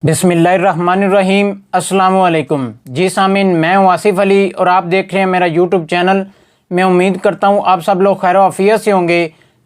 बिस्मिल्लाहिर्रहमानिर्रहीम। अस्सलाम वालेकुम। जी सामीन, मैं हूँ आसिफ अली और आप देख रहे हैं मेरा यूट्यूब चैनल। मैं उम्मीद करता हूँ आप सब लोग खैर आफियत से होंगे।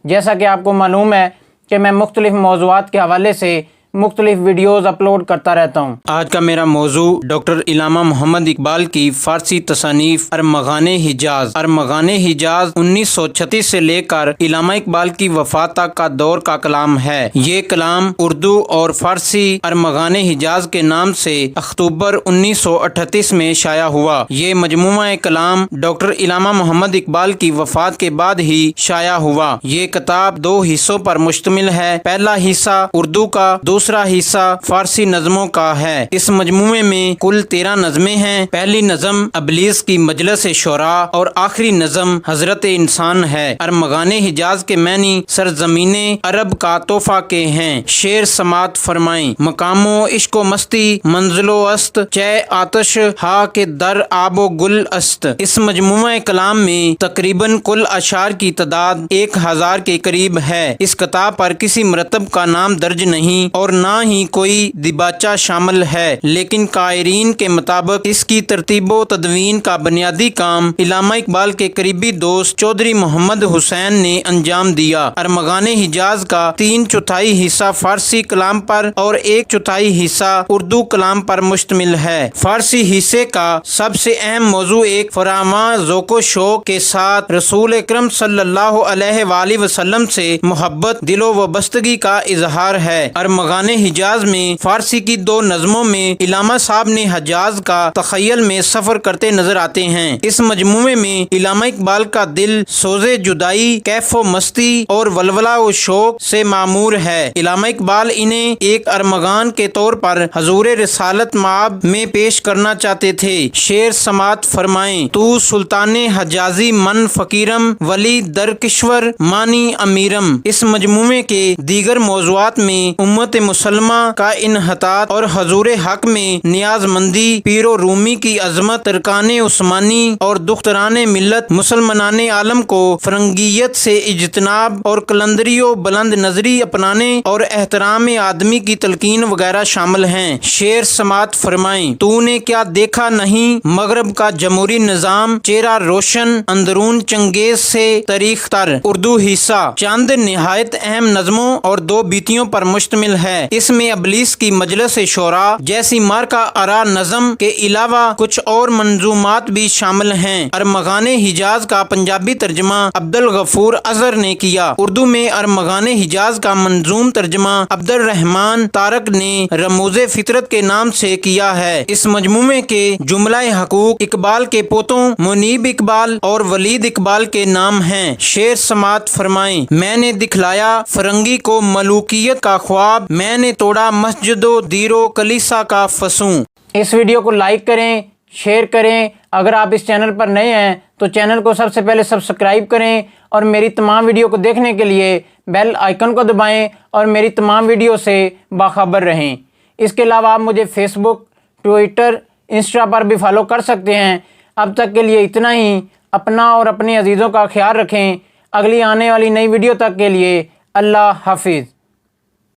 जैसा कि आपको मालूम है कि मैं मुख्तलिफ़ मौज़ूआत के हवाले से मुख्तलिफ़ वीडियोज़ अपलोड करता रहता हूँ। आज का मेरा मौजू डॉक्टर इलामा मोहम्मद इकबाल की फ़ारसी तसानीफ़ अरमग़ाने हिजाज़। अरमग़ाने हिजाज़ 1936 से लेकर इलामा इकबाल की वफ़ात तक का दौर का कलाम है। ये कलाम उर्दू और फ़ारसी अरमग़ाने हिजाज़ के नाम से अक्टूबर 1938 में शाया हुआ। ये मजमूआ कलाम डॉक्टर इलामा मोहम्मद इकबाल की वफ़ात के बाद ही शाया हुआ। ये किताब 2 हिस्सों पर मुश्तमिल है। पहला हिस्सा उर्दू का, दूसरा हिस्सा फारसी नज़मों का है। इस मजमूए में कुल 13 नज़में हैं। पहली नज़म अबलीस की मजलिस शोरा और आखिरी नज़म हजरत इंसान है। अरमग़ाने हिजाज के मैनी सरजमीने अरब का तोहफा के हैं। शेर समात फरमाएं। मकामो इश्को मस्ती मंजिलो अस्त चे आतश हा के दर आबो गुल अस्त। इस मजमूआ कलाम में तकरीबन कुल अशार की तादाद 1000 के करीब है। इस किताब पर किसी मरतब का नाम दर्ज नहीं और ना ही कोई दिबाचा शामिल है, लेकिन कायरीन के मुताबिक इसकी तरतीबो तदवीन का बुनियादी काम इलामा इकबाल के करीबी दोस्त चौधरी मोहम्मद हुसैन ने अंजाम दिया। अरमग़ाने हिजाज का 3/4 हिस्सा फारसी कलाम पर और 1/4 हिस्सा उर्दू कलाम पर मुश्तमिल है। फारसी हिस्से का सबसे अहम मौजू एक फरामा ज़ौक़ो शौक़ के साथ रसूल अकरम सल्लल्लाहु अलैहि वसल्लम से मोहब्बत दिलो वबस्तगी का इजहार है। अरमग़ाने हिजाज में फारसी की 2 नज़मों में इलामा साहब ने हजाज का तख़य्युल में सफ़र करते नजर आते हैं। इस मजमूए में इलामा इकबाल का दिल सोज़े जुदाई, कैफ़ो मस्ती और वलवला व शौक़ से मामूर है। इलामा इकबाल इन्हें एक अरमग़ान के तौर पर हजूर रिसालत माब में पेश करना चाहते थे। शेर समात फरमाएं। तू सुल्ताने हजाजी मन फ़कीरम वली दरकिश्वर मानी अमीरम। इस मजमूए के दीगर मौज़ूआत में उम्मत मुसलमा का इन्हतात और हजूर हक में नियाजमंदी, पीरो रूमी की अजमत, तरकाने उस्मानी और दुख्तराने मिल्लत मुसलमानाने आलम को फरंगियत से इज्तनाब और कलंदरियो बुलंद नजरी अपनाने और एहतराम आदमी की तलकीन वगैरह शामिल हैं। शेर समात फरमाएं। तूने क्या देखा नहीं मगरब का जमहूरी निज़ाम, चेहरा रोशन अंदरून चंगेज से तारीख तर। उर्दू हिस्सा चंद निहायत अहम नज़मों और 2 बीतियों पर मुश्तमिल है। इसमें अबलीस की मजलिस शोरा जैसी मार्का आरा नज़म के अलावा कुछ और मंजूमात भी शामिल हैं। अरमग़ाने हिजाज का पंजाबी तर्जमा अब्दुल गफूर अज़हर ने किया। उर्दू में अरमग़ाने हिजाज का मंजूम तर्जमा अब्दुल रहमान तारक ने रमूज़े फितरत के नाम से किया है। इस मजमूमे के जुमला हकूक इकबाल के पोतों मुनीब इकबाल और वलीद इकबाल के नाम हैं। शेर समात फरमाएं। मैंने दिखलाया फरंगी को मलूकियत का ख्वाब, मैंने तोड़ा मस्जिदो दीरो कलीसा का फसूं। इस वीडियो को लाइक करें, शेयर करें। अगर आप इस चैनल पर नए हैं तो चैनल को सबसे पहले सब्सक्राइब करें और मेरी तमाम वीडियो को देखने के लिए बेल आइकन को दबाएं और मेरी तमाम वीडियो से बाखबर रहें। इसके अलावा आप मुझे फेसबुक, ट्विटर, इंस्टा पर भी फॉलो कर सकते हैं। अब तक के लिए इतना ही। अपना और अपने अजीज़ों का ख्याल रखें। अगली आने वाली नई वीडियो तक के लिए अल्लाह हाफिज़।